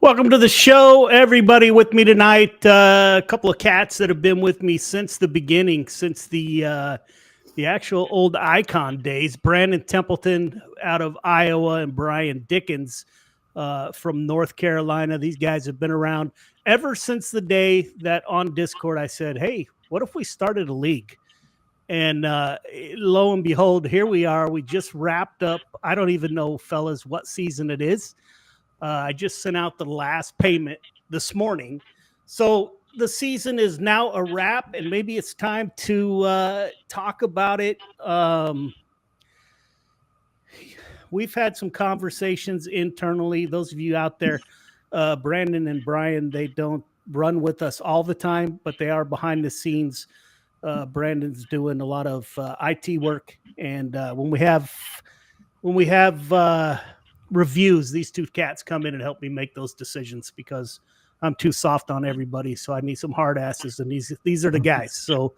Welcome to the show, everybody. With me tonight, a couple of cats that have been with me since the beginning, since the actual old Icon days. Brandon Templeton out of Iowa and Brian Dickens from North Carolina. These guys have been around ever since the day that on Discord I said, hey, what if we started a league? And lo and behold, here we are. We just wrapped up. I don't even know, fellas, what season it is. I just sent out the last payment this morning. So the season is now a wrap, and maybe it's time to talk about it. We've had some conversations internally. Those of you out there, Brandon and Brian, they don't run with us all the time, but they are behind the scenes. Brandon's doing a lot of IT work, and when we have reviews, these two cats come in and help me make those decisions because I'm too soft on everybody. So I need some hard asses, and these are the guys. So,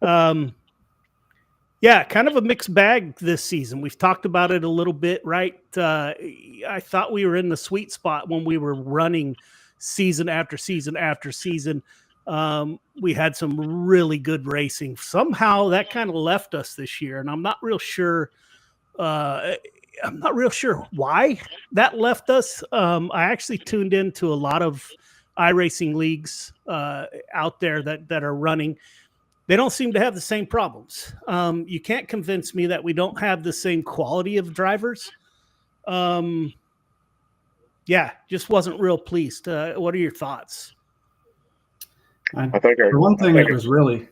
yeah, kind of a mixed bag this season. We've talked about it a little bit, right? I thought we were in the sweet spot when we were running season after season after season. We had some really good racing. Somehow that kind of left us this year, and I'm not real sure why that left us. I actually tuned into a lot of iRacing leagues out there that are running. They don't seem to have the same problems. You can't convince me that we don't have the same quality of drivers. Yeah, just wasn't real pleased. What are your thoughts? For one thing, it was really...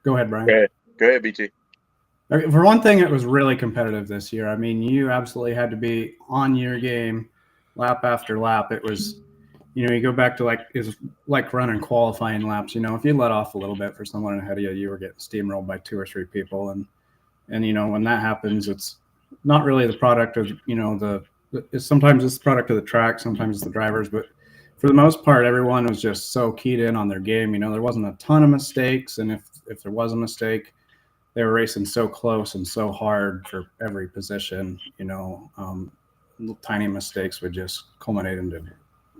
Go ahead, Brian. Go ahead, BT. For one thing, it was really competitive this year. I mean, you absolutely had to be on your game lap after lap. It was, you go back to like running qualifying laps. If you let off a little bit for someone ahead of you, you were getting steamrolled by 2 or 3 people. And when that happens, it's not really the product of, sometimes it's the product of the track, sometimes it's the drivers. But for the most part, everyone was just so keyed in on their game. There wasn't a ton of mistakes. And if there was a mistake, they were racing so close and so hard for every position, little tiny mistakes would just culminate into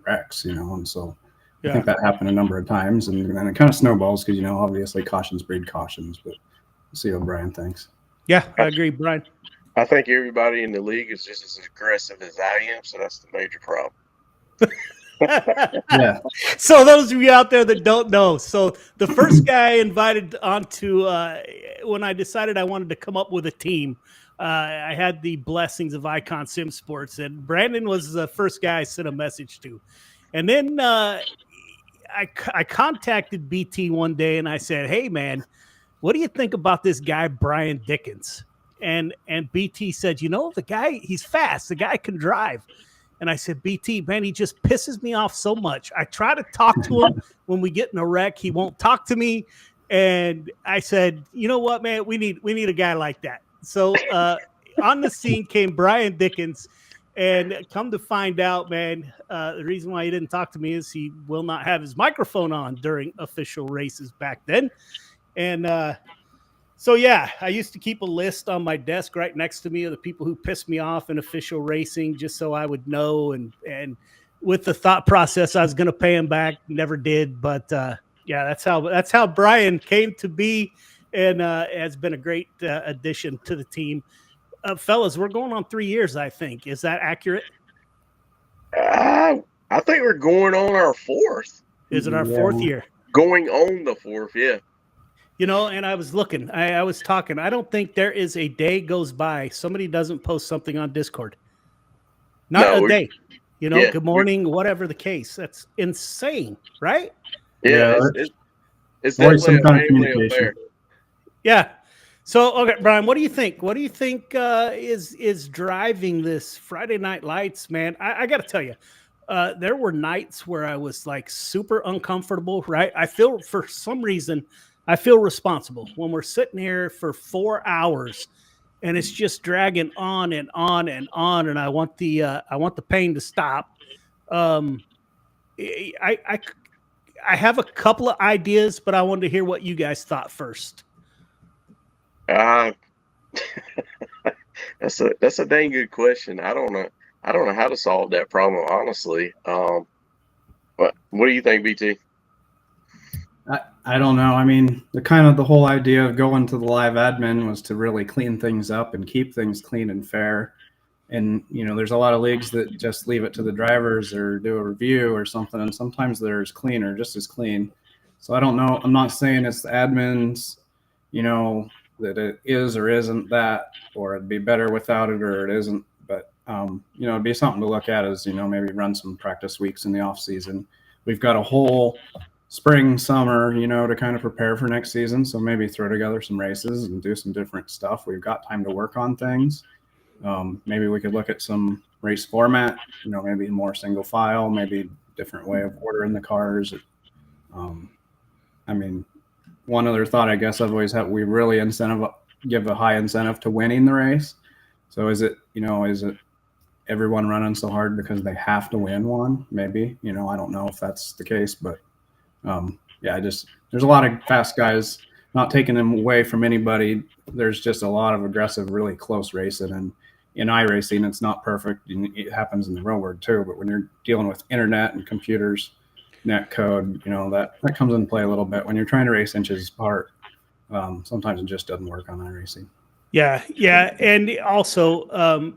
wrecks, and so I think that happened a number of times, and then it kind of snowballs because, obviously cautions breed cautions, but we'll see what Brian thinks. Yeah, I agree, Brian. I think everybody in the league is just as aggressive as I am, so that's the major problem. Yeah. So those of you out there that don't know, so the first guy I invited onto when I decided I wanted to come up with a team, I had the blessings of Icon Sim Sports, and Brandon was the first guy I sent a message to. And then I contacted BT one day and I said, hey man, what do you think about this guy Brian Dickens? And BT said, the guy, he's fast, the guy can drive. And I said, BT, man, he just pisses me off so much. I try to talk to him when we get in a wreck. He won't talk to me. And I said, you know what, man, we need a guy like that. So on the scene came Brian Dickens. And come to find out, man, the reason why he didn't talk to me is he will not have his microphone on during official races back then. And so, yeah, I used to keep a list on my desk right next to me of the people who pissed me off in official racing just so I would know. And with the thought process, I was going to pay him back. Never did. But, yeah, that's how Brian came to be and has been a great addition to the team. Fellas, we're going on 3 years, I think. Is that accurate? I think we're going on our 4th. Is it our 4th year? Going on the 4th, yeah. And I was looking, I was talking. I don't think there is a day goes by somebody doesn't post something on Discord. Not a day. Good morning, whatever the case. That's insane, right? Yeah, it's definitely a family affair. Yeah. So, okay, Brian, what do you think? What do you think is driving this Friday Night Lights, man? I got to tell you, there were nights where I was like super uncomfortable, right? For some reason, I feel responsible when we're sitting here for 4 hours and it's just dragging on and on and on. And I want the pain to stop. I have a couple of ideas, but I wanted to hear what you guys thought first. That's a dang good question. I don't know how to solve that problem, honestly. What do you think, BT? I don't know. I mean, the whole idea of going to the live admin was to really clean things up and keep things clean and fair. And there's a lot of leagues that just leave it to the drivers or do a review or something, and sometimes they're as clean or just as clean. So I don't know. I'm not saying it's the admins, that it is or isn't that, or it'd be better without it or it isn't. But it'd be something to look at as maybe run some practice weeks in the off season. We've got a whole spring, summer, to kind of prepare for next season. So maybe throw together some races and do some different stuff. We've got time to work on things. Maybe we could look at some race format, maybe more single file, maybe different way of ordering the cars. I mean, one other thought I guess I've always had, we really give a high incentive to winning the race. So is it everyone running so hard because they have to win one? Maybe, I don't know if that's the case, but there's a lot of fast guys, not taking them away from anybody. There's just a lot of aggressive, really close racing, and in iRacing, it's not perfect. It happens in the real world too, but when you're dealing with internet and computers, net code, that comes into play a little bit. When you're trying to race inches apart, sometimes it just doesn't work on iRacing. Yeah. And also,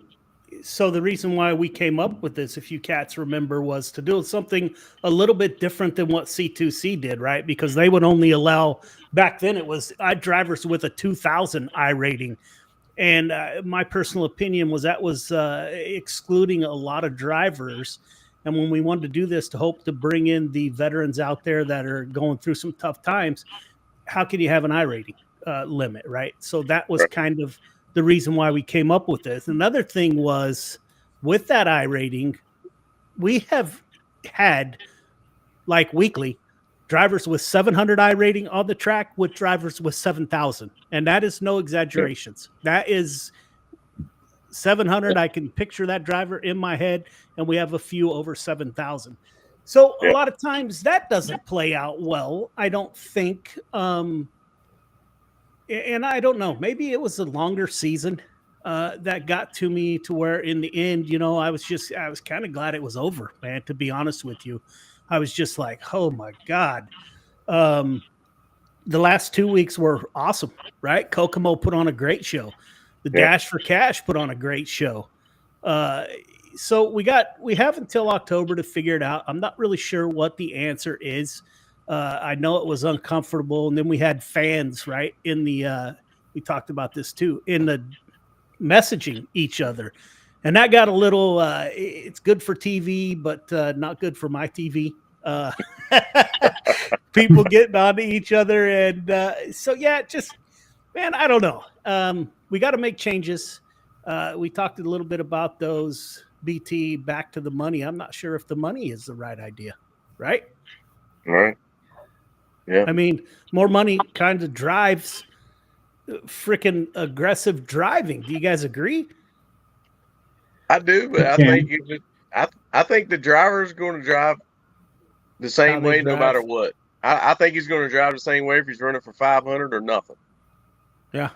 so the reason why we came up with this, if you cats remember, was to do something a little bit different than what C2C did, right? Because they would only allow, back then it was drivers with a 2000 I rating. And my personal opinion was that was excluding a lot of drivers. And when we wanted to do this to hope to bring in the veterans out there that are going through some tough times, how can you have an I rating limit, right? So that was kind of the reason why we came up with this. Another thing was, with that I rating, we have had like weekly drivers with 700 I rating on the track with drivers with 7,000. And that is no exaggerations. That is 700. I can picture that driver in my head, and we have a few over 7,000. So a lot of times that doesn't play out well, I don't think. And I don't know, maybe it was a longer season that got to me, to where in the end, I was kind of glad it was over, man, to be honest with you. I was just like, oh my God. The last 2 weeks were awesome, right? Kokomo put on a great show. The Dash for Cash put on a great show. So we have until October to figure it out. I'm not really sure what the answer is. I know it was uncomfortable, and then we had fans, right? We talked about this too, in the messaging each other, and that got a little. It's good for TV, but not good for my TV. People getting on to each other, and so just, man, I don't know. We got to make changes. We talked a little bit about those. BT, back to the money. I'm not sure if the money is the right idea, right? Right. Yeah. I mean, more money kind of drives freaking aggressive driving. Do you guys agree? I do, but I think the driver is going to drive the same way no matter what. I think he's going to drive the same way if he's running for 500 or nothing. Yeah,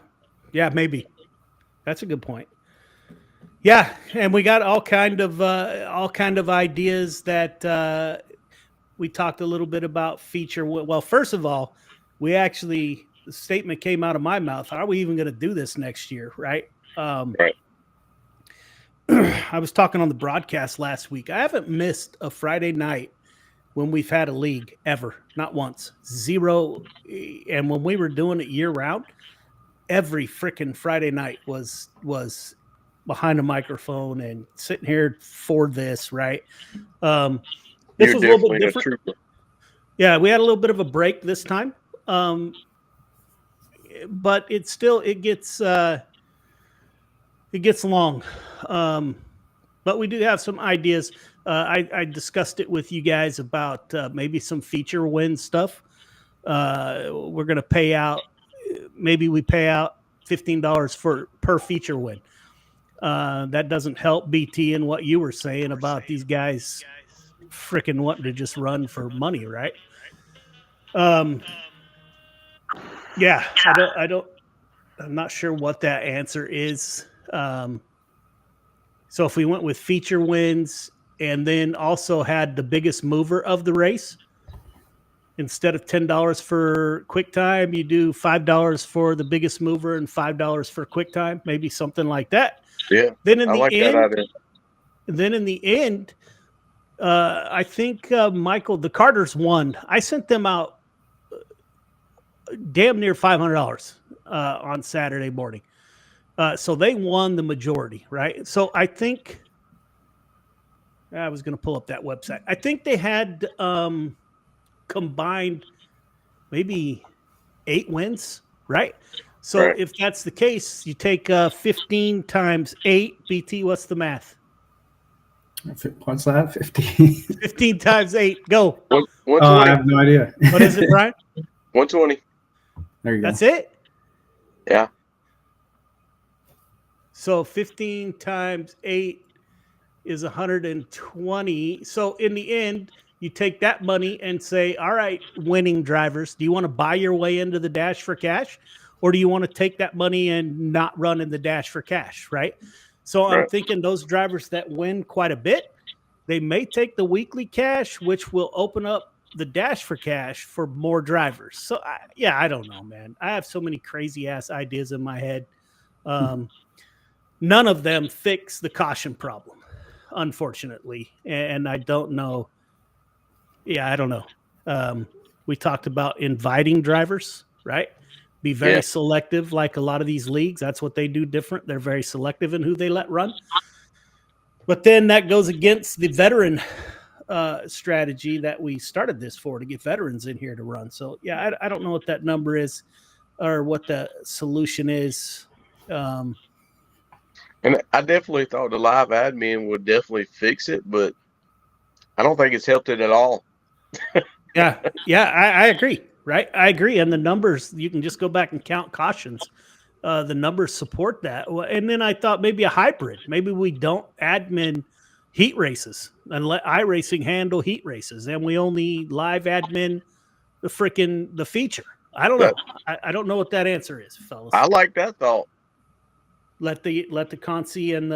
maybe. That's a good point. Yeah, and we got all kind of ideas that we talked a little bit about feature. Well, first of all, the statement came out of my mouth. Are we even going to do this next year? Right. Right. I was talking on the broadcast last week. I haven't missed a Friday night when we've had a league ever. Not once. Zero. And when we were doing it year round, every freaking Friday night was behind a microphone and sitting here for this, right? This was a little bit different. Yeah, we had a little bit of a break this time. But it gets long. But we do have some ideas. I discussed it with you guys about maybe some feature win stuff. We're going to pay out. Maybe we pay out $15 per feature win. That doesn't help BT in what you were saying about these guys freaking wanting to just run for money, right? Yeah, I'm not sure what that answer is. So if we went with feature wins, and then also had the biggest mover of the race. Instead of $10 for QuickTime, you do $5 for the biggest mover and $5 for QuickTime, maybe something like that. Yeah, Then in I the like end, that idea. then in the end, I think Michael, the Carters won. I sent them out damn near $500 on Saturday morning. So they won the majority, right? So I think I was going to pull up that website. I think they had combined maybe 8 wins, right? So Right. if that's the case, you take 15 times 8. BT, what's the math? What's that? 15. 15 times 8. Go. 120. I have no idea. What is it, Brian? 120. There you go. That's it? Yeah. So 15 times 8 is 120. So in the end, you take that money and say, all right, winning drivers, do you want to buy your way into the Dash for Cash? Or do you want to take that money and not run in the Dash for Cash, right? So I'm thinking those drivers that win quite a bit, they may take the weekly cash, which will open up the Dash for Cash for more drivers. So, I don't know, man. I have so many crazy-ass ideas in my head. None of them fix the caution problem, unfortunately. And I don't know. Yeah, I don't know. We talked about inviting drivers, right? Be very selective, like a lot of these leagues. That's what they do different. They're very selective in who they let run. But then that goes against the veteran strategy that we started this for, to get veterans in here to run. So, yeah, I don't know what that number is or what the solution is. And I definitely thought the live admin would definitely fix it, but I don't think it's helped it at all. Yeah, I agree. Right, I agree. And the numbers, you can just go back and count cautions. The numbers support that. And then I thought maybe a hybrid. Maybe we don't admin heat races and let iRacing handle heat races, and we only live admin the feature. I don't know. I don't know what that answer is, fellas. I like that thought. Let the consi and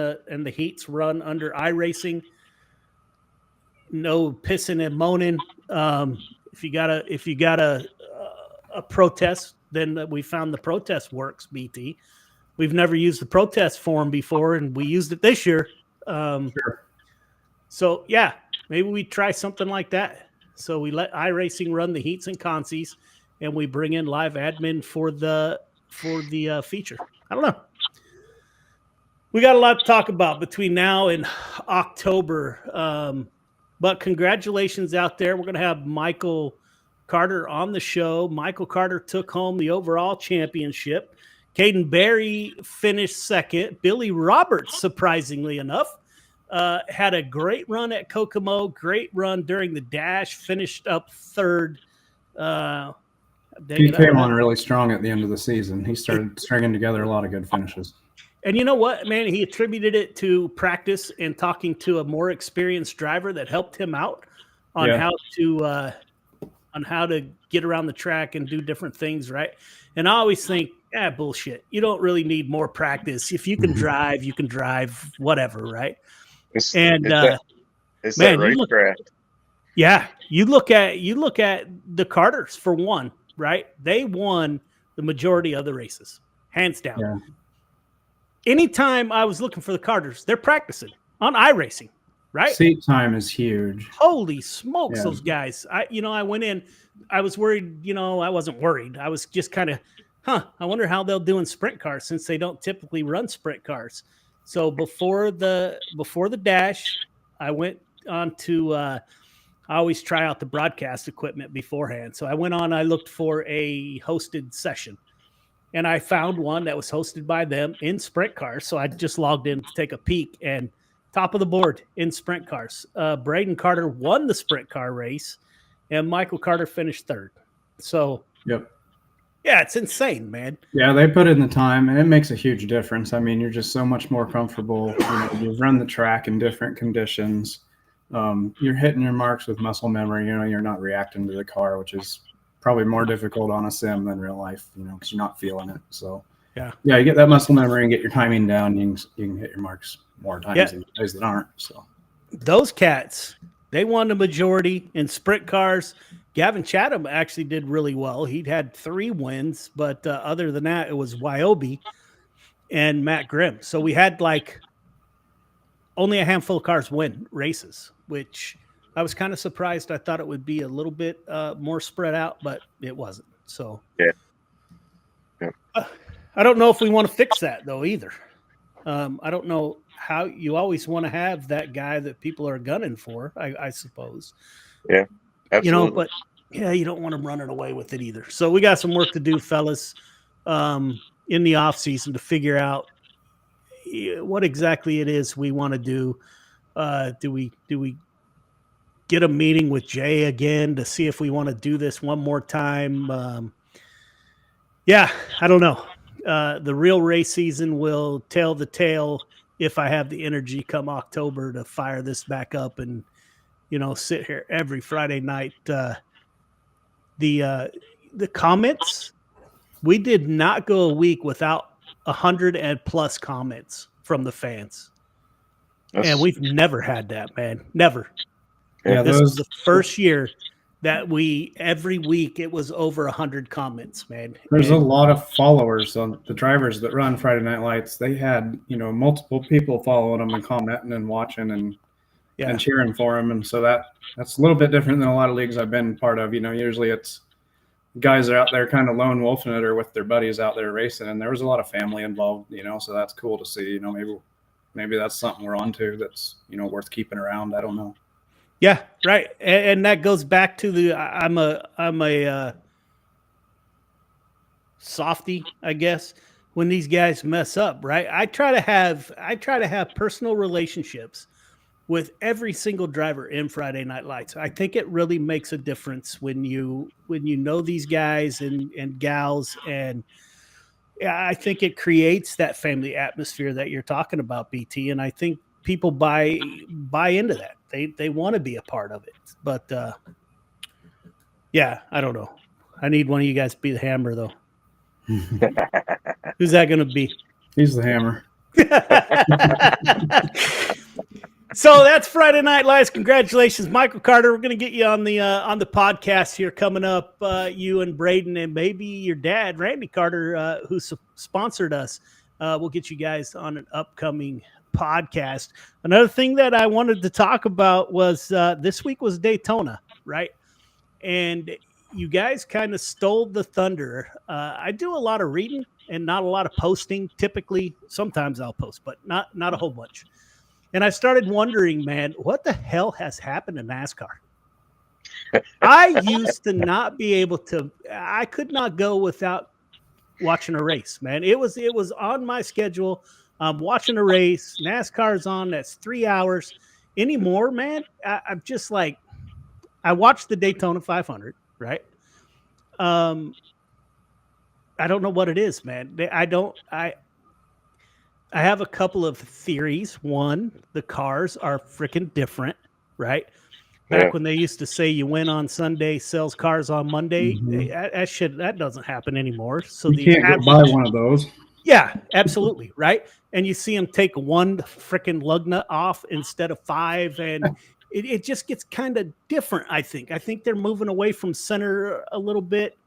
the heats run under iRacing. No pissing and moaning. If you got a protest, then we found the protest works. BT, we've never used the protest form before, and we used it this year. Sure. So yeah, maybe we try something like that. So we let iRacing run the heats and consies, and we bring in live admin for the feature. I don't know. We got a lot to talk about between now and October. But congratulations out there. We're going to have Michael Carter on the show. Michael Carter took home the overall championship. Caden Berry finished second. Billy Roberts, surprisingly enough, had a great run at Kokomo, great run during the Dash, finished up third. He came on really strong at the end of the season. He started stringing together a lot of good finishes. And you know what, man? He attributed it to practice and talking to a more experienced driver that helped him out on how to get around the track and do different things, right? And I always think, bullshit. You don't really need more practice. If you can drive, you can drive whatever, right? It's that racecraft. Yeah, you look at the Carters for one, right? They won the majority of the races, hands down. Yeah. Anytime I was looking for the Carters, they're practicing on iRacing, right? Seat time is huge. Holy smokes, those guys. I went in, I was worried, I wasn't worried. I was just kind of, I wonder how they'll do in sprint cars since they don't typically run sprint cars. So before the Dash, I went on to, I always try out the broadcast equipment beforehand. So I went on, I looked for a hosted session. And I found one that was hosted by them in sprint cars. So I just logged in to take a peek, and top of the board in sprint cars. Braden Carter won the sprint car race, and Michael Carter finished third. So, yeah, it's insane, man. Yeah, they put in the time, and it makes a huge difference. I mean, you're just so much more comfortable. You run the track in different conditions. You're hitting your marks with muscle memory. You're not reacting to the car, which is probably more difficult on a sim than real life, because you're not feeling it. So yeah, you get that muscle memory and get your timing down. You can hit your marks more times than days that aren't. So those cats, they won the majority in sprint cars. Gavin Chatham actually did really well. He'd had 3 wins, but other than that, it was Wyobe and Matt Grimm. So we had like only a handful of cars win races, which I was kind of surprised. I thought it would be a little bit more spread out, but it wasn't. So yeah. I don't know if we want to fix that though either. I don't know how you always want to have that guy that people are gunning for, I suppose. Yeah, absolutely. But yeah, you don't want them running away with it either. So we got some work to do, fellas, in the off season to figure out what exactly it is we want to do. Do we get a meeting with Jay again to see if we want to do this one more time? Yeah, I don't know. The real race season will tell the tale if I have the energy come October to fire this back up and, sit here every Friday night. The comments, we did not go a week without 100+ comments from the fans. And we've never had that, man. Never. Yeah, this was the first year that every week it was over 100 comments, man. There's a lot of followers on the drivers that run Friday Night Lights. They had, multiple people following them and commenting and watching and cheering for them. And so that's a little bit different than a lot of leagues I've been part of. Usually it's guys are out there kind of lone wolfing it or with their buddies out there racing. And there was a lot of family involved, so that's cool to see. Maybe that's something we're onto that's, worth keeping around. I don't know. Yeah, right. And that goes back to I'm a softy, I guess, when these guys mess up, right? I try to have personal relationships with every single driver in Friday Night Lights. I think it really makes a difference when you know these guys and gals, and I think it creates that family atmosphere that you're talking about, BT. And I think people buy into that. They want to be a part of it. But yeah, I don't know. I need one of you guys to be the hammer, though. Who's that going to be? He's the hammer. So that's Friday Night Lights. Congratulations, Michael Carter. We're going to get you on the podcast here coming up. You and Braden and maybe your dad, Randy Carter, who sponsored us. We'll get you guys on an upcoming podcast. Another thing that I wanted to talk about was this week was Daytona, right? And you guys kind of stole the thunder. I do a lot of reading and not a lot of posting. Typically, sometimes I'll post, but not a whole bunch. And I started wondering, man, what the hell has happened to NASCAR? I used to not be able to. I could not go without watching a race, man. It was on my schedule. I'm watching a race. NASCAR's on. That's 3 hours. Anymore, man, I'm just like, I watched the Daytona 500, right? I don't know what it is, man. I have a couple of theories. One, the cars are freaking different, right? Back when they used to say you win on Sunday, sells cars on Monday, that doesn't happen anymore. So you can't buy one of those. Yeah, absolutely, right? And you see them take one freaking lug nut off instead of 5, and it just gets kind of different, I think. I think they're moving away from center a little bit.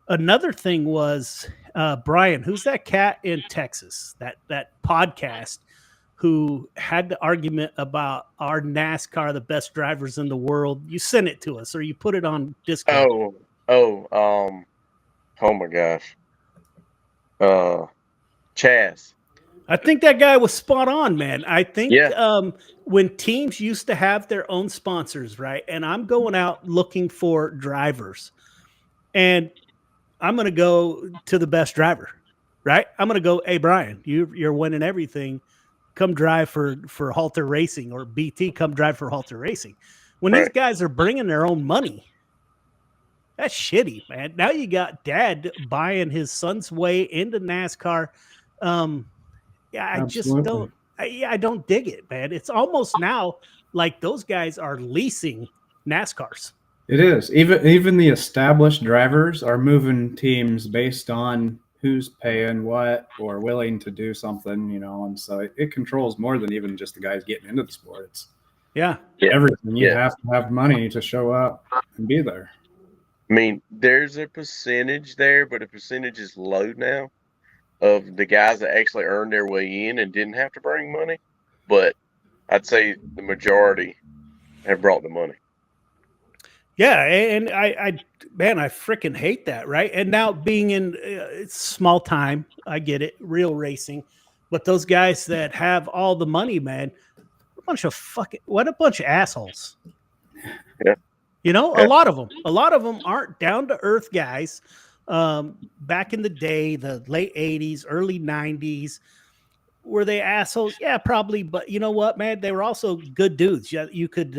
Another thing was Brian, who's that cat in Texas, that podcast, who had the argument about our NASCAR, the best drivers in the world. You sent it to us, or you put it on Discord. Oh my gosh. Chaz. I think that guy was spot on, man. I think when teams used to have their own sponsors, right? And I'm going out looking for drivers, and I'm going to go to the best driver, right? I'm going to go, hey, Brian, you're winning everything. Come drive for Halter Racing, or BT, come drive for Halter Racing. When these guys are bringing their own money, that's shitty, man. Now you got dad buying his son's way into NASCAR. I just don't. I don't dig it, man. It's almost now like those guys are leasing NASCARs. It is. Even the established drivers are moving teams based on who's paying what or willing to do something, and so it controls more than even just the guys getting into the sport. It's everything. You have to have money to show up and be there. I mean, there's a percentage there, but the percentage is low now of the guys that actually earned their way in and didn't have to bring money. But I'd say the majority have brought the money. Yeah, and I freaking hate that, right? And now being in small time, I get it, real racing, but those guys that have all the money, man, what a bunch of assholes. Yeah. A lot of them aren't down to earth guys. Back in the day, the late 80s, early 90s, were they assholes? Yeah, probably. But you know what, man? They were also good dudes that you could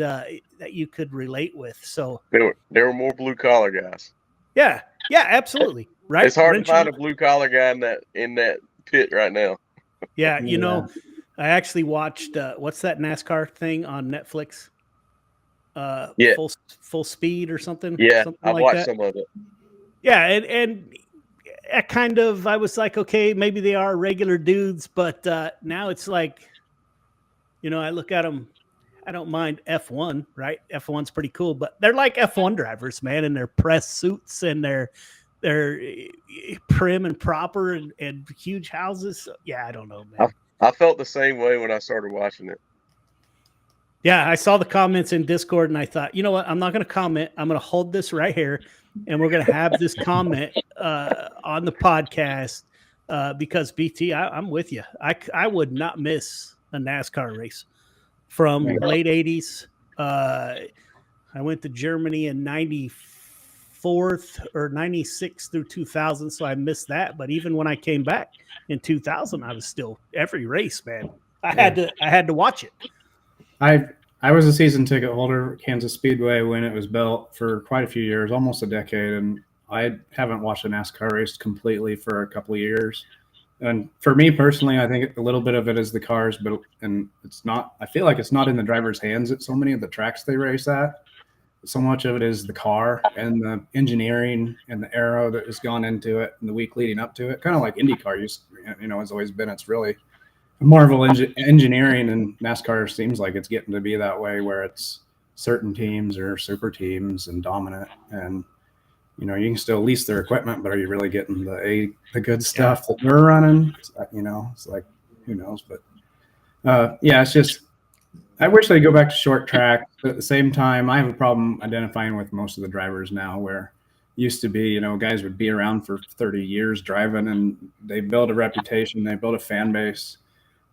relate with. So there were more blue collar guys. Yeah, absolutely. Right. It's hard to find a blue collar guy in that pit right now. Yeah, I actually watched what's that NASCAR thing on Netflix? Full Speed or something. Yeah, something I like watched that. some of it. Yeah, and I was like, okay, maybe they are regular dudes, but now it's like, I look at them. I don't mind F1, right? F1's pretty cool, but they're like F1 drivers, man, in their press suits and their prim and proper and huge houses. Yeah, I don't know, man. I felt the same way when I started watching it. Yeah, I saw the comments in Discord and I thought, you know what? I'm not going to comment. I'm going to hold this right here and we're going to have this comment on the podcast because BT, I'm with you. I would not miss a NASCAR race from late 80s. I went to Germany in 94th or 96 through 2000, so I missed that. But even when I came back in 2000, I was still every race, man. I had to watch it. I was a season ticket holder at Kansas Speedway when it was built for quite a few years, almost a decade, and I haven't watched a NASCAR race completely for a couple of years. And for me personally, I think a little bit of it is the cars, and it's not. I feel like it's not in the driver's hands at so many of the tracks they race at. So much of it is the car and the engineering and the aero that has gone into it and the week leading up to it. Kind of like IndyCar has always been. It's really Marvel engineering, and NASCAR seems like it's getting to be that way, where it's certain teams or super teams and dominant, and you can still lease their equipment, but are you really getting the good stuff that we're running? It's like, who knows? But it's just, I wish they'd go back to short track. But at the same time, I have a problem identifying with most of the drivers now, where used to be, guys would be around for 30 years driving, and they build a reputation, they build a fan base.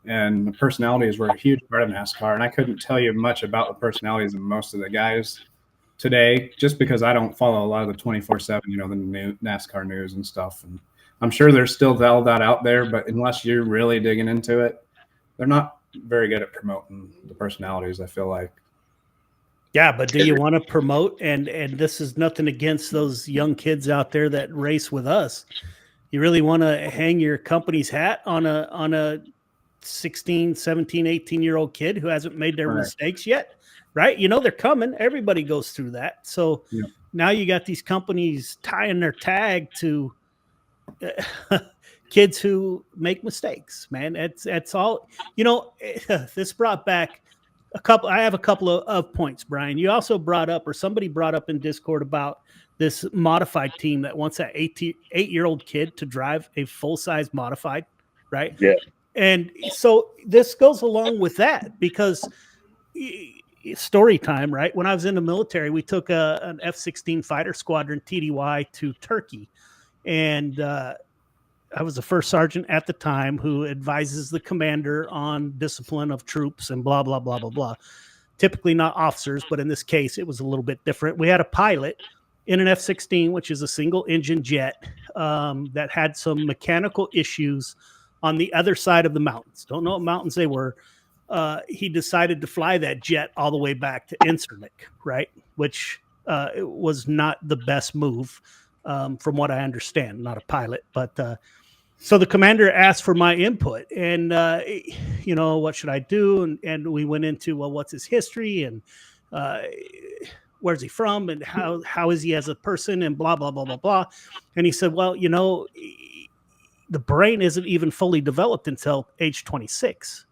And the personalities were a huge part of NASCAR. And I couldn't tell you much about the personalities of most of the guys today, just because I don't follow a lot of the 24/7, the new NASCAR news and stuff. And I'm sure there's still all that out there, but unless you're really digging into it, they're not very good at promoting the personalities, I feel like. Yeah, but do you want to promote? And this is nothing against those young kids out there that race with us. You really want to hang your company's hat on a 16, 17, 18-year-old kid who hasn't made their mistakes yet, right? They're coming. Everybody goes through that. So now you got these companies tying their tag to kids who make mistakes, man. That's all. This brought back I have a couple of points, Brian. You also brought up, or somebody brought up in Discord, about this modified team that wants that 8-year-old kid to drive a full-size modified, right? Yeah. And so this goes along with that, because story time, right? When I was in the military, we took an F-16 fighter squadron TDY to Turkey. And I was the first sergeant at the time who advises the commander on discipline of troops and blah, blah, blah, blah, blah. Typically not officers, but in this case, it was a little bit different. We had a pilot in an F-16, which is a single engine jet, that had some mechanical issues on the other side of the mountains. Don't know what mountains they were. He decided to fly that jet all the way back to Incirlik, right? Which it was not the best move, from what I understand. Not a pilot, but so the commander asked for my input, and what should I do? And we went into, well, what's his history, and where's he from, and how is he as a person, and blah blah blah blah blah. And he said, well, the brain isn't even fully developed until age 26.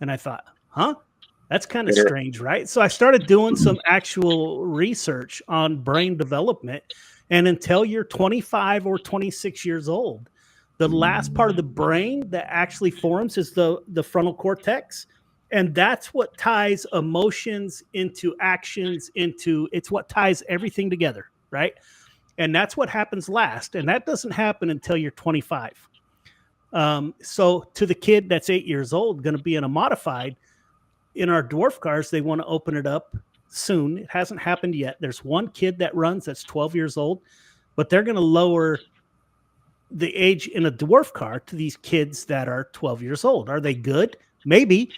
And I thought, huh? That's kind of strange, right? So I started doing some actual research on brain development. And until you're 25 or 26 years old, the last part of the brain that actually forms is the frontal cortex. And that's what ties emotions into actions, it's what ties everything together, right? And that's what happens last. And that doesn't happen until you're 25. So to the kid that's 8 years old, going to be in a modified, in our dwarf cars, they want to open it up soon. It hasn't happened yet. There's one kid that runs that's 12 years old, but they're going to lower the age in a dwarf car to these kids that are 12 years old. Are they good? Maybe.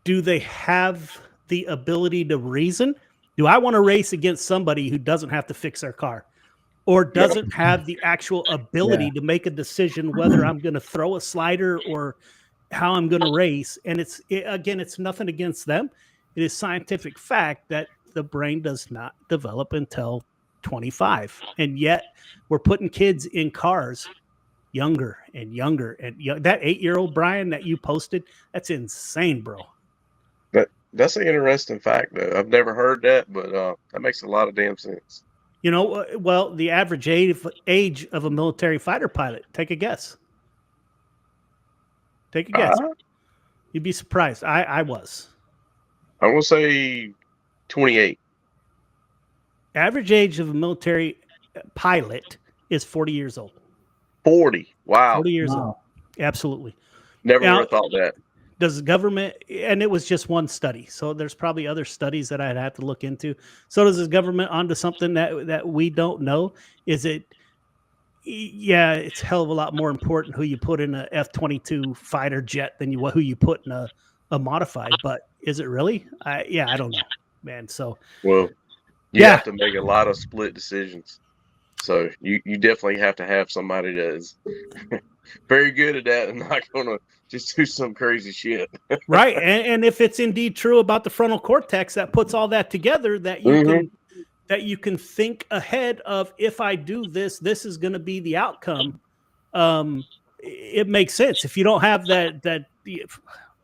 Do they have the ability to reason? Do I want to race against somebody who doesn't have to fix their car or doesn't have the actual ability to make a decision whether I'm going to throw a slider or how I'm going to race? And it's nothing against them. It is scientific fact that the brain does not develop until 25. And yet we're putting kids in cars younger and younger. And that 8-year-old Brian that you posted, that's insane, bro. That's an interesting fact, though. I've never heard that, but that makes a lot of damn sense. You know, well, the average age of a military fighter pilot, take a guess. Take a guess. You'd be surprised. I was. I will say 28. Average age of a military pilot is 40 years old. 40. Wow. 40 years old. Absolutely. Never would have thought that. Does the government, and it was just one study, so there's probably other studies that I'd have to look into. So does the government onto something that we don't know? Is it, yeah, it's a hell of a lot more important who you put in a F-22 fighter jet than who you put in a modified, but is it really? I don't know, man. So, well, you have to make a lot of split decisions. So you definitely have to have somebody that is very good at that and not going to just do some crazy shit. Right. And if it's indeed true about the frontal cortex, that puts all that together, that you can think ahead of, if I do this, this is going to be the outcome. It makes sense. If you don't have that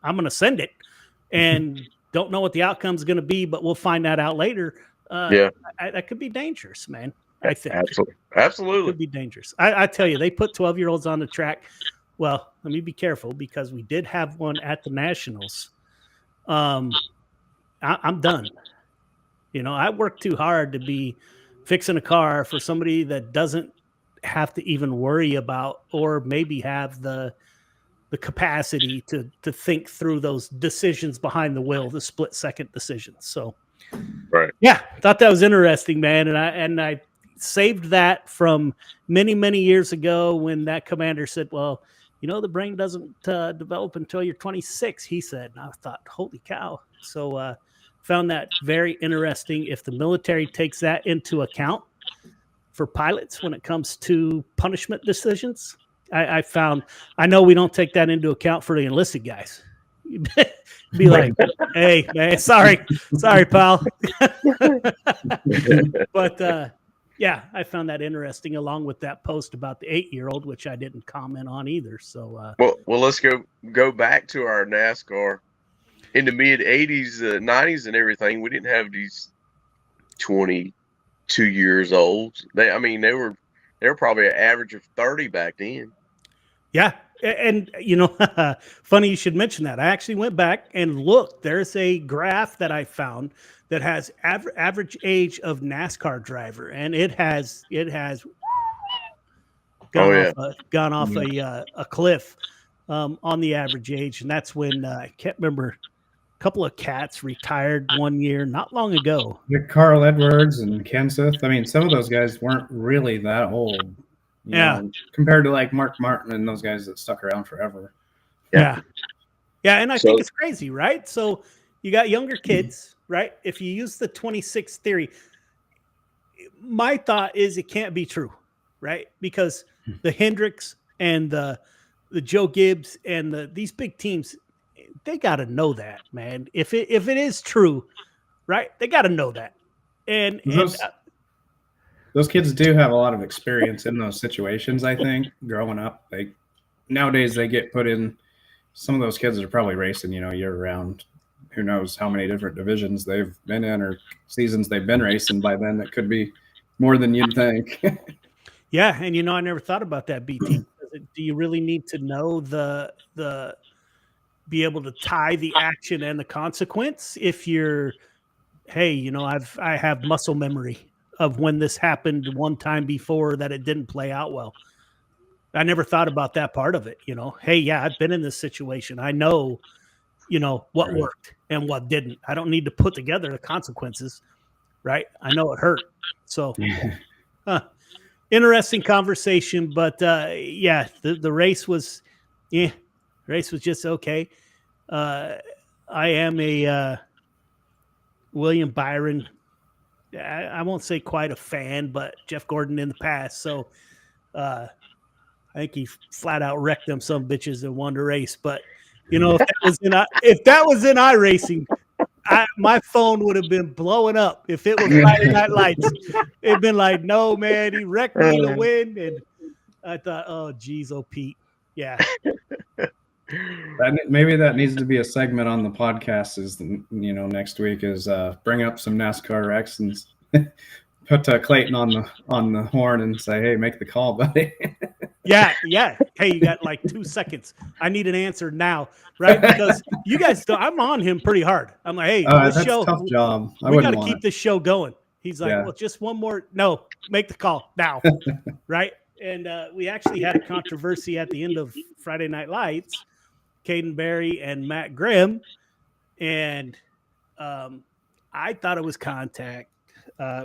I'm going to send it and don't know what the outcome is going to be, but we'll find that out later. That could be dangerous, man. I think absolutely could be dangerous. I tell you, they put 12-year-olds on the track. Well, let me be careful because we did have one at the Nationals. I'm done. You know, I worked too hard to be fixing a car for somebody that doesn't have to even worry about, or maybe have the capacity to think through those decisions behind the wheel, the split-second decisions. So, right. Yeah, thought that was interesting, man. And I saved that from many, many years ago when that commander said, well, you know, the brain doesn't develop until you're 26, he said. And I thought, holy cow. So found that very interesting. If the military takes that into account for pilots when it comes to punishment decisions, I know we don't take that into account for the enlisted guys. Be like, hey, man, sorry, pal. But yeah, I found that interesting, along with that post about the 8-year-old, which I didn't comment on either. So, well, let's go back to our NASCAR in the mid 80s, 90s, and everything. We didn't have these 22 years old. They were probably an average of 30 back then. Yeah. And, you know, funny you should mention that. I actually went back and looked. There's a graph that I found that has average age of NASCAR driver, and it has gone off a cliff on the average age. And that's when I can't remember, a couple of cats retired one year not long ago. Carl Edwards and Kenseth. I mean, some of those guys weren't really that old. You know, compared to like Mark Martin and those guys that stuck around forever. Yeah. And I think it's crazy, right? So you got younger kids, right? If you use the 26 theory, my thought is it can't be true, right? Because the Hendricks and the Joe Gibbs and these big teams, they got to know that, man. If it is true, right? They got to know that. And those kids do have a lot of experience in those situations. I think growing up, nowadays they get put in. Some of those kids are probably racing, year round. Who knows how many different divisions they've been in or seasons they've been racing by then. That could be more than you'd think. Yeah, and I never thought about that, BT. Do you really need to know the be able to tie the action and the consequence if you're, hey, I have muscle memory of when this happened one time before that it didn't play out well. I never thought about that part of it. Hey, yeah, I've been in this situation. I know, what worked and what didn't. I don't need to put together the consequences, right? I know it hurt. So, interesting conversation. But the race was, race was just okay. I am a William Byron. I won't say quite a fan, but Jeff Gordon in the past. So, I think he flat out wrecked them some bitches and won the race. But if that was in iRacing, my phone would have been blowing up. If it was Friday Night Lights, it'd been like, no man, he wrecked me to win. And I thought, oh geez, oh Pete, yeah. Maybe that needs to be a segment on the podcast. Is next week is bring up some NASCAR wrecks and put Clayton on the horn and say, hey, make the call, buddy. Yeah. Hey, you got like 2 seconds. I need an answer now, right? Because you guys, I'm on him pretty hard. I'm like, hey, that's a tough job. We got to keep this show going. He's like, Yeah. well, just one more. No, make the call now, right? And we actually had a controversy at the end of Friday Night Lights, Caden Berry and Matt Grimm, and I thought it was contact.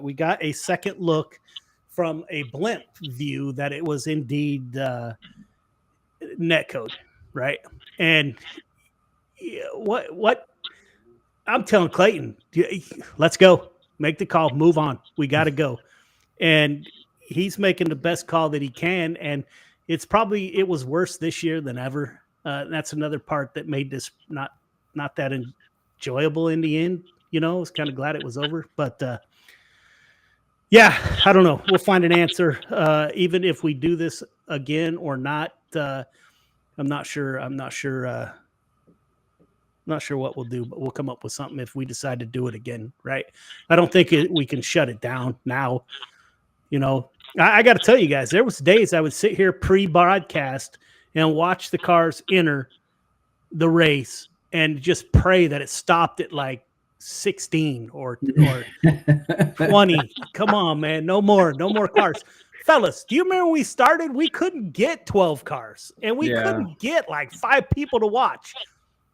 We got a second look from a blimp view that it was indeed netcode, right? And what I'm telling Clayton, let's go, make the call, move on. We got to go. And he's making the best call that he can. And it was worse this year than ever. That's another part that made this not that enjoyable in the end. I was kind of glad it was over, but yeah, I don't know. We'll find an answer. Even if we do this again or not, I'm not sure. Not sure what we'll do, but we'll come up with something if we decide to do it again, right? I don't think we can shut it down now. I got to tell you guys, there was days I would sit here pre-broadcast and watch the cars enter the race and just pray that it stopped at like 16 or 20. Come on, man. No more cars. Fellas, do you remember when we started? We couldn't get 12 cars and we couldn't get like 5 people to watch.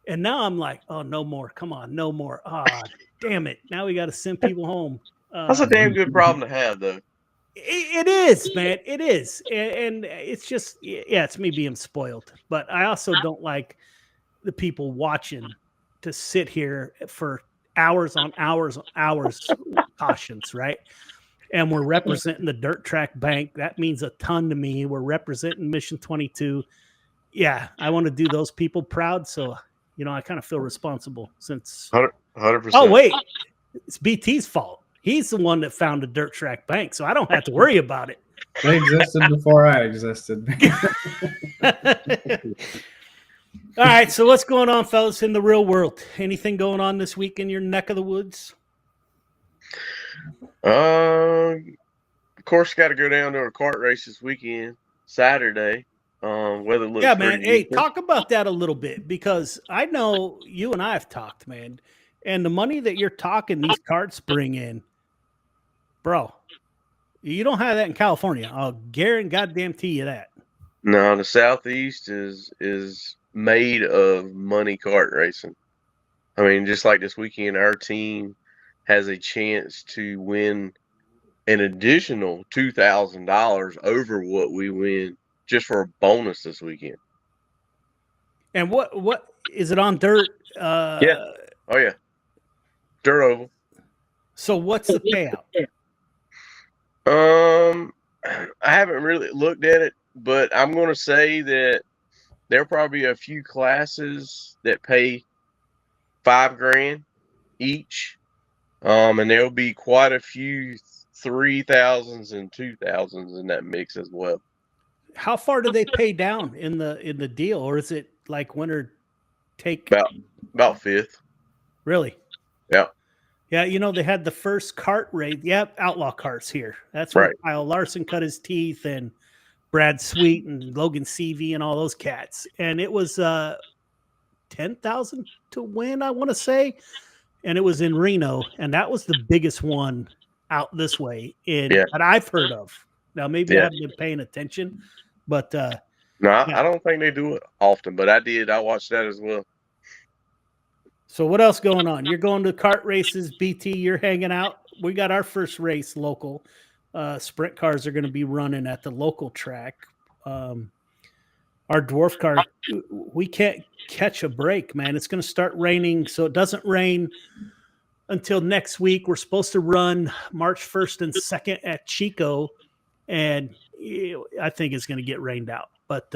And now I'm like, oh, no more. Come on, no more. Ah, damn it. Now we got to send people home. That's a damn good problem to have, though. It is, man. It is. And it's just, it's me being spoiled. But I also don't like the people watching to sit here for hours on hours on hours cautions, right? And we're representing the dirt track bank. That means a ton to me. We're representing Mission 22. Yeah, I want to do those people proud. So, I kind of feel responsible since 100%. Oh, wait. It's BT's fault. He's the one that found a dirt track bank, so I don't have to worry about it. They existed before I existed. All right, so what's going on, fellas, in the real world? Anything going on this week in your neck of the woods? Of course, got to go down to a kart race this weekend, Saturday. Weather looks man. Hey, talk about that a little bit, because I know you and I have talked, man, and the money that you're talking these carts bring in, bro, you don't have that in California. I'll guarantee you that. No, the Southeast is made of money kart racing. I mean, just like this weekend, our team has a chance to win an additional $2,000 over what we win just for a bonus this weekend. And what is it on dirt? Yeah. Oh yeah. Dirt oval. So what's the payout? I haven't really looked at it, but I'm going to say that there'll probably be a few classes that pay $5,000 each. And there'll be quite a few 3000s and 2000s in that mix as well. How far do they pay down in the deal, or is it like winner take? About fifth. Really? Yeah. Yeah, they had the first kart race. Yeah, outlaw karts here. That's where Kyle Larson cut his teeth, and Brad Sweet and Logan Seavey and all those cats. And it was 10,000 to win, I want to say. And it was in Reno, and that was the biggest one out this way that I've heard of. Now, maybe I haven't been paying attention, but no, I don't think they do it often, but I did. I watched that as well. So what else going on? You're going to kart races, BT. You're hanging out. We got our first race local. Sprint cars are going to be running at the local track. Our dwarf car, we can't catch a break, man. It's going to start raining, so it doesn't rain until next week. We're supposed to run March 1st and 2nd at Chico, and I think it's going to get rained out. But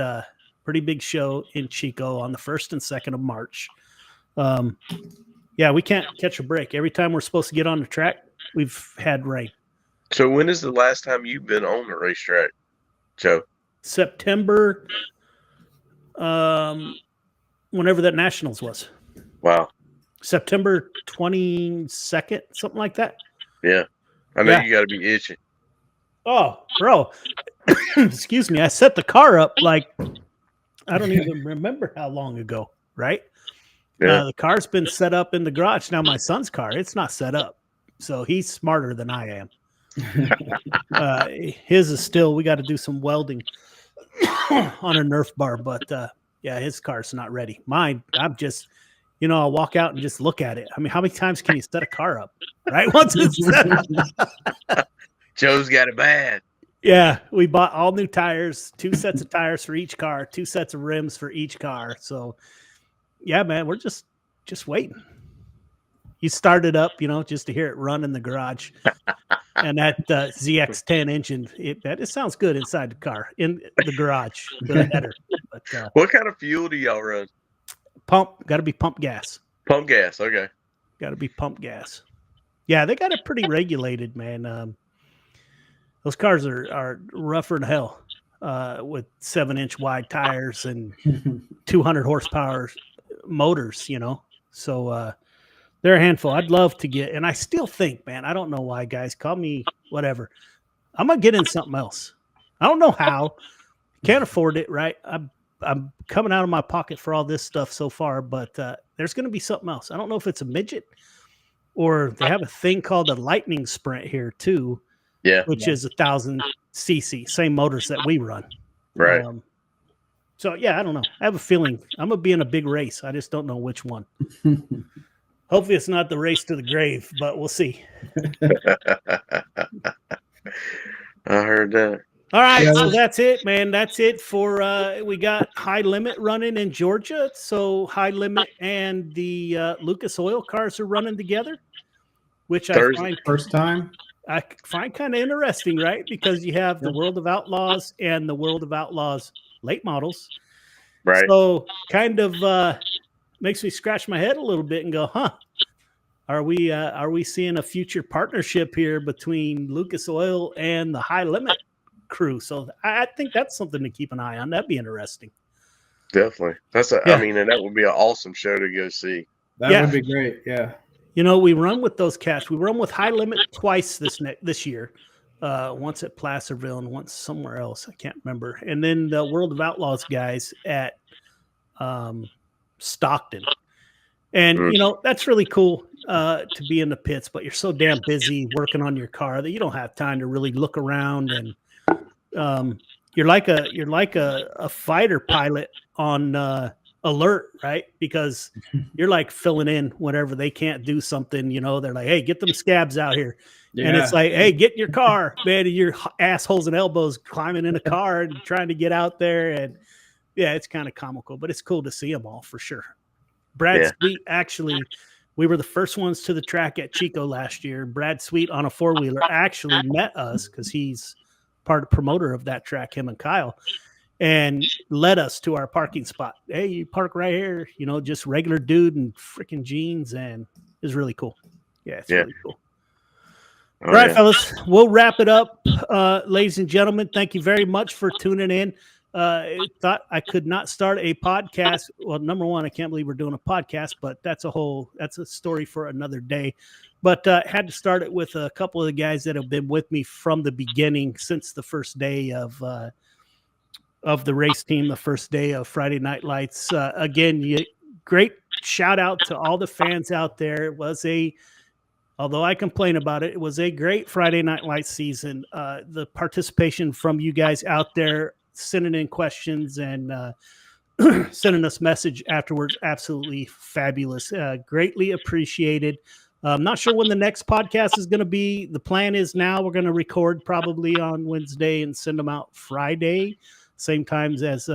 pretty big show in Chico on the 1st and 2nd of March. We can't catch a break. Every time we're supposed to get on the track, we've had rain. So when is the last time you've been on the racetrack, Joe? September, whenever that Nationals was. Wow. September 22nd, something like that. Yeah. I know you got to be itching. Oh, bro. Excuse me. I set the car up like, I don't even remember how long ago, right? Yeah. The car's been set up in the garage. Now my son's car, it's not set up. So he's smarter than I am. His is still, we got to do some welding on a Nerf bar, but his car's not ready. Mine, I'm just, I'll walk out and just look at it. I mean, how many times can you set a car up, right? Once it's set up. Joe's got it bad. Yeah, we bought all new tires, 2 sets of tires for each car, 2 sets of rims for each car. So, yeah, man, we're just waiting. You start it up, just to hear it run in the garage. And that ZX10 engine, it sounds good inside the car, in the garage with a header. But, what kind of fuel do y'all run? Got to be pump gas. Pump gas, okay. Got to be pump gas. Yeah, they got it pretty regulated, man. Those cars are rougher than hell with 7-inch wide tires and 200 horsepower motors, So they're a handful. I'd love to get, and I still think, man, I don't know why, guys. Call me whatever. I'm going to get in something else. I don't know how. Can't afford it, right? I'm coming out of my pocket for all this stuff so far, but there's going to be something else. I don't know if it's a midget or they have a thing called a lightning sprint here too. Yeah. Which is 1,000 cc, same motors that we run. Right. So, I don't know. I have a feeling I'm going to be in a big race. I just don't know which one. Hopefully it's not the race to the grave, but we'll see. I heard that. All right, so that's it, man. That's it for we got High Limit running in Georgia. So High Limit and the Lucas Oil cars are running together, which I find first time. I find kind of interesting, right? Because you have the World of Outlaws and the World of Outlaws late models. Right. So kind of makes me scratch my head a little bit and go, are we seeing a future partnership here between Lucas Oil and the High Limit crew? So I think that's something to keep an eye on. That'd be interesting. Definitely. I mean, and that would be an awesome show to go see. That would be great. Yeah. We run with those cats. We run with High Limit twice this year. Once at Placerville and once somewhere else. I can't remember. And then the World of Outlaws guys at Stockton. And, that's really cool to be in the pits, but you're so damn busy working on your car that you don't have time to really look around. And you're like a fighter pilot on alert, right? Because you're like filling in whenever they can't do something, they're like, hey, get them scabs out here. Yeah. And it's like, hey, get in your car, man. And your assholes and elbows climbing in a car and trying to get out there. And it's kind of comical, but it's cool to see them all for sure. Brad Sweet, actually, we were the first ones to the track at Chico last year. Brad Sweet on a 4-wheeler actually met us because he's part of promoter of that track, him and Kyle, and led us to our parking spot. Hey, you park right here, just regular dude in freaking jeans, and it was really cool. Yeah, it's really cool. Oh, All right, yeah. fellas, we'll wrap it up. Ladies and gentlemen, thank you very much for tuning in. I thought I could not start a podcast. Well, number one, I can't believe we're doing a podcast, but that's a story for another day. But had to start it with a couple of the guys that have been with me from the beginning since the first day of the race team, the first day of Friday Night Lights. Again, great shout out to all the fans out there. Although I complain about it, it was a great Friday Night Lights season. The participation from you guys out there, sending in questions and sending us message afterwards, absolutely fabulous. Greatly appreciated. I'm not sure when the next podcast is going to be. The plan is now we're going to record probably on Wednesday and send them out Friday, same times as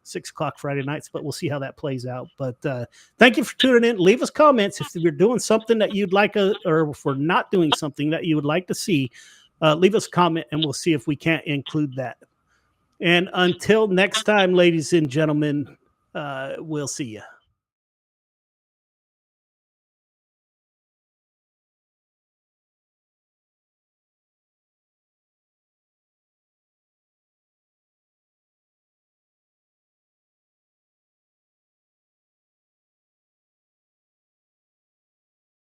6 o'clock Friday nights, but we'll see how that plays out. But thank you for tuning in. Leave us comments if you're doing something that you'd like, or if we're not doing something that you would like to see. Leave us a comment, and we'll see if we can't include that. And until next time, ladies and gentlemen, we'll see you.